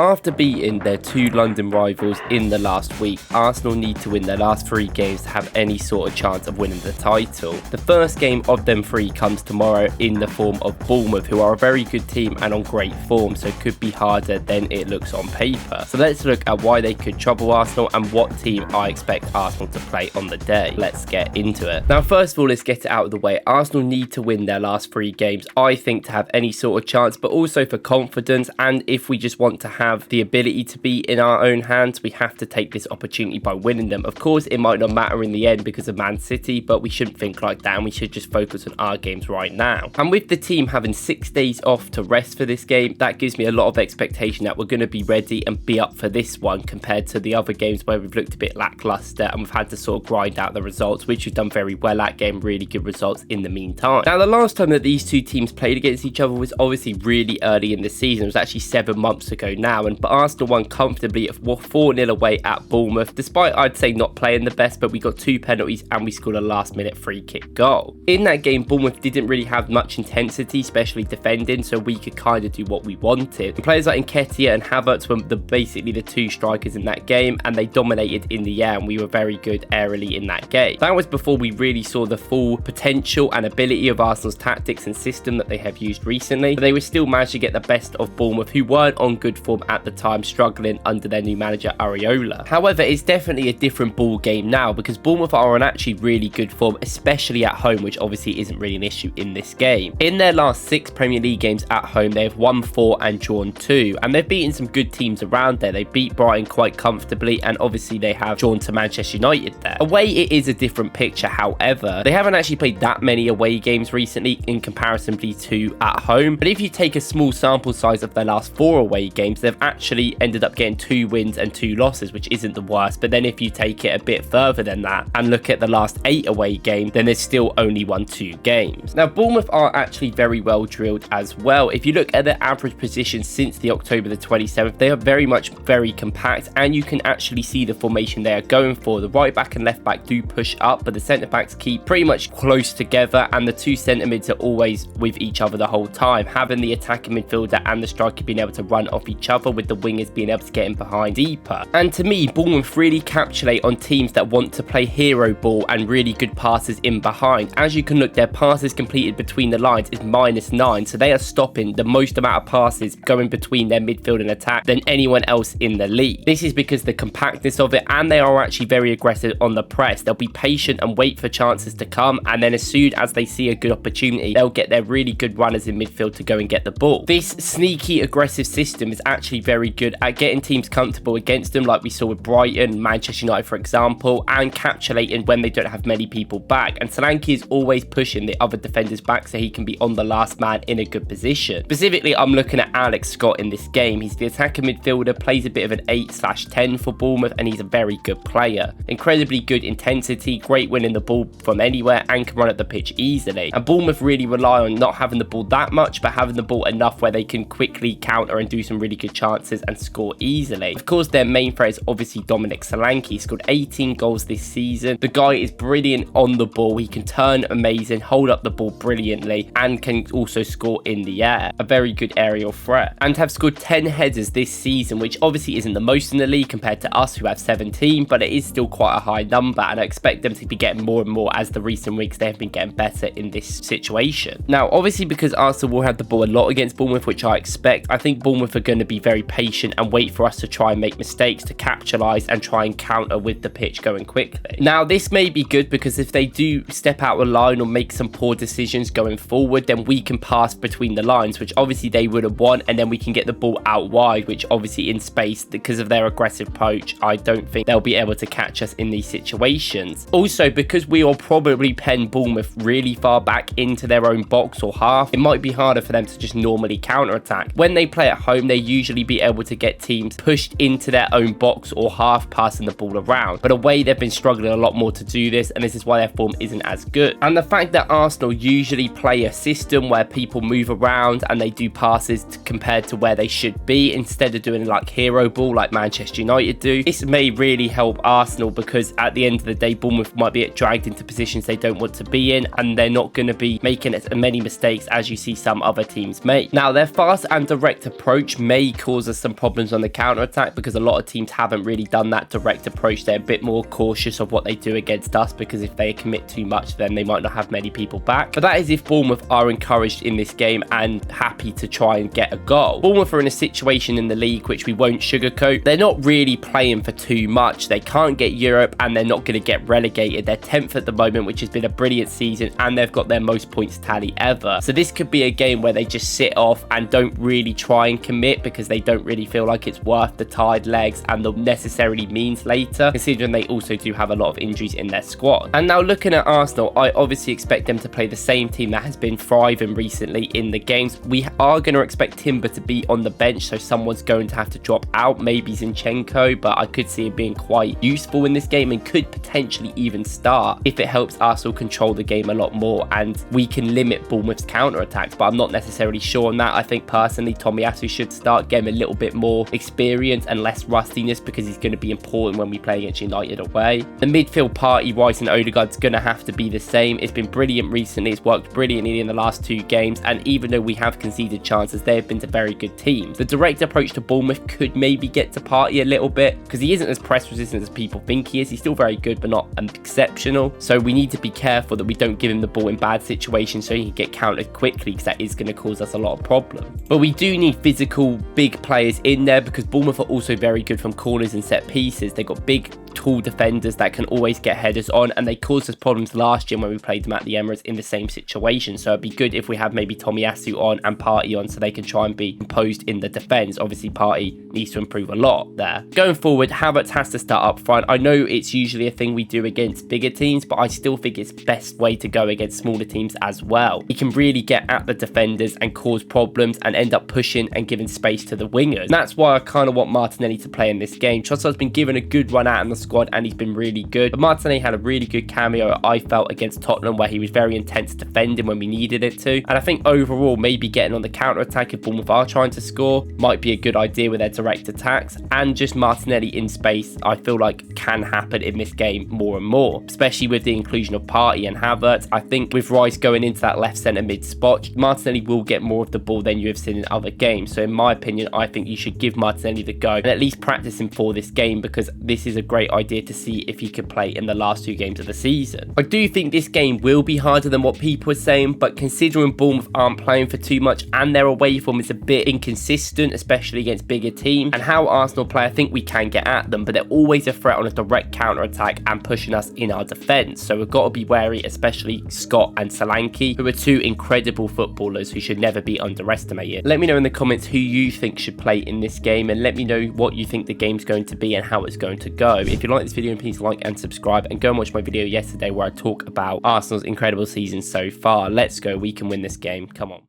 After beating their two London rivals in the last week, Arsenal need to win their last 3 games to have any sort of chance of winning the title. The first game of them 3 comes tomorrow in the form of Bournemouth, who are a very good team and on great form, so it could be harder than it looks on paper. So let's look at why they could trouble Arsenal and what team I expect Arsenal to play on the day. Let's get into it. Now, first of all, let's get it out of the way. Arsenal need to win their last 3 games, I think, to have any sort of chance, but also for confidence, and if we just want to have the ability to be in our own hands, we have to take this opportunity by winning them. Of course, it might not matter in the end because of Man City, but we shouldn't think like that, and we should just focus on our games right now. And with the team having 6 days off to rest for this game, that gives me a lot of expectation that we're going to be ready and be up for this one compared to the other games where we've looked a bit lackluster and we've had to sort of grind out the results, which we've done very well at, getting really good results in the meantime. Now, the last time that these two teams played against each other was obviously really early in the season. It was actually 7 months ago now, but Arsenal won comfortably 4-0 away at Bournemouth, despite, I'd say, not playing the best, but we got 2 penalties and we scored a last-minute free-kick goal. In that game, Bournemouth didn't really have much intensity, especially defending, so we could kind of do what we wanted. And players like Nketiah and Havertz were basically the 2 strikers in that game, and they dominated in the air, and we were very good aerially in that game. That was before we really saw the full potential and ability of Arsenal's tactics and system that they have used recently, but they were still managed to get the best of Bournemouth, who weren't on good form at the time, struggling under their new manager Areola. However, it's definitely a different ball game now because Bournemouth are on actually really good form, especially at home, which obviously isn't really an issue in this game. In their last 6 Premier League games at home, they have won 4 and drawn 2, and they've beaten some good teams around there. They beat Brighton quite comfortably, and obviously they have drawn to Manchester United there. Away, it is a different picture. However, they haven't actually played that many away games recently in comparison to at home, but if you take a small sample size of their last 4 away games, they've actually ended up getting 2 wins and 2 losses, which isn't the worst. But then if you take it a bit further than that and look at the last 8 away games, then there's still only won 2 games. Now, Bournemouth are actually very well drilled as well. If you look at their average position since the October the 27th, they are very compact, and you can actually see the formation they are going for. The right back and left back do push up, but the centre backs keep pretty much close together, and the 2 centre mids are always with each other the whole time, having the attacking midfielder and the striker being able to run off each other, with the wingers being able to get in behind deeper. And to me, Bournemouth really capitulate on teams that want to play hero ball and really good passes in behind. As you can look, their passes completed between the lines is -9, so they are stopping the most amount of passes going between their midfield and attack than anyone else in the league. This is because the compactness of it, and they are actually very aggressive on the press. They'll be patient and wait for chances to come, and then as soon as they see a good opportunity, they'll get their really good runners in midfield to go and get the ball. This sneaky aggressive system is actually very good at getting teams comfortable against them, like we saw with Brighton, Manchester United for example, and capitulating when they don't have many people back. And Solanke is always pushing the other defenders back so he can be on the last man in a good position. Specifically, I'm looking at Alex Scott in this game. He's the attacking midfielder, plays a bit of an 8/10 for Bournemouth, and he's a very good player. Incredibly good intensity, great winning the ball from anywhere, and can run at the pitch easily. And Bournemouth really rely on not having the ball that much, but having the ball enough where they can quickly counter and do some really good chances and score easily. Of course, their main threat is obviously Dominic Solanke. He scored 18 goals this season. The guy is brilliant on the ball. He can turn amazing, hold up the ball brilliantly, and can also score in the air. A very good aerial threat. And have scored 10 headers this season, which obviously isn't the most in the league compared to us who have 17, but it is still quite a high number, and I expect them to be getting more and more as the recent weeks they have been getting better in this situation. Now, obviously, because Arsenal will have the ball a lot against Bournemouth, which I expect, I think Bournemouth are going to be very patient and wait for us to try and make mistakes to capitalize and try and counter with the pitch going quickly. Now, this may be good because if they do step out of line or make some poor decisions going forward, then we can pass between the lines, which obviously they would have won, and then we can get the ball out wide, which obviously in space, because of their aggressive approach, I don't think they'll be able to catch us in these situations. Also, because we will probably pen Bournemouth really far back into their own box or half, it might be harder for them to just normally counter-attack. When they play at home, they usually be able to get teams pushed into their own box or half, passing the ball around. But away, they've been struggling a lot more to do this, and this is why their form isn't as good. And the fact that Arsenal usually play a system where people move around and they do passes compared to where they should be, instead of doing like hero ball like Manchester United do, this may really help Arsenal, because at the end of the day, Bournemouth might be dragged into positions they don't want to be in, and they're not going to be making as many mistakes as you see some other teams make. Now, their fast and direct approach may cause us some problems on the counter-attack because a lot of teams haven't really done that direct approach. They're a bit more cautious of what they do against us because if they commit too much, then they might not have many people back. But that is if Bournemouth are encouraged in this game and happy to try and get a goal. Bournemouth are in a situation in the league which we won't sugarcoat. They're not really playing for too much. They can't get Europe and they're not going to get relegated. They're 10th at the moment, which has been a brilliant season, and they've got their most points tally ever. So this could be a game where they just sit off and don't really try and commit because they don't really feel like it's worth the tired legs and the necessarily means later, considering they also do have a lot of injuries in their squad. And now looking at Arsenal, I obviously expect them to play the same team that has been thriving recently in the games. We are going to expect Timber to be on the bench, so someone's going to have to drop out, maybe Zinchenko, but I could see him being quite useful in this game and could potentially even start if it helps Arsenal control the game a lot more and we can limit Bournemouth's counter-attacks, but I'm not necessarily sure on that. I think personally Tomiyasu should start, get him a little bit more experience and less rustiness because he's going to be important when we play against United away. The midfield Partey, Rice and Odegaard's going to have to be the same. It's been brilliant recently. It's worked brilliantly in the last 2 games, and even though we have conceded chances, they have been to very good teams. The direct approach to Bournemouth could maybe get to Partey a little bit because he isn't as press resistant as people think he is. He's still very good but not exceptional, so we need to be careful that we don't give him the ball in bad situations so he can get countered quickly because that is going to cause us a lot of problems. But we do need physical big players in there because Bournemouth are also very good from corners and set pieces. They've got big tall defenders that can always get headers on, and they caused us problems last year when we played them at the Emirates in the same situation. So it'd be good if we have maybe Tomiyasu on and Partey on so they can try and be imposed in the defence. Obviously Partey needs to improve a lot there. Going forward, Havertz has to start up front. I know it's usually a thing we do against bigger teams, but I still think it's best way to go against smaller teams as well. He can really get at the defenders and cause problems and end up pushing and giving space to the wingers. And that's why I kind of want Martinelli to play in this game. Trossard's been given a good run out in the squad and he's been really good, but Martinelli had a really good cameo I felt against Tottenham where he was very intense defending when we needed it to, and I think overall maybe getting on the counter attack if Bournemouth are trying to score might be a good idea with their direct attacks, and just Martinelli in space I feel like can happen in this game more and more, especially with the inclusion of Partey and Havertz. I think with Rice going into that left centre mid spot, Martinelli will get more of the ball than you have seen in other games. So in my opinion, I think you should give Martinelli the go and at least practice him for this game because this is a great idea to see if he could play in the last 2 games of the season. I do think this game will be harder than what people are saying, but considering Bournemouth aren't playing for too much and their away form is a bit inconsistent, especially against bigger teams, and how Arsenal play, I think we can get at them, but they're always a threat on a direct counter attack and pushing us in our defence. So we've got to be wary, especially Scott and Solanke, who are 2 incredible footballers who should never be underestimated. Let me know in the comments who you think should play in this game, and let me know what you think the game's going to be and how it's going to go. If you like this video, please like and subscribe, and go and watch my video yesterday where I talk about Arsenal's incredible season so far. Let's go, we can win this game, come on.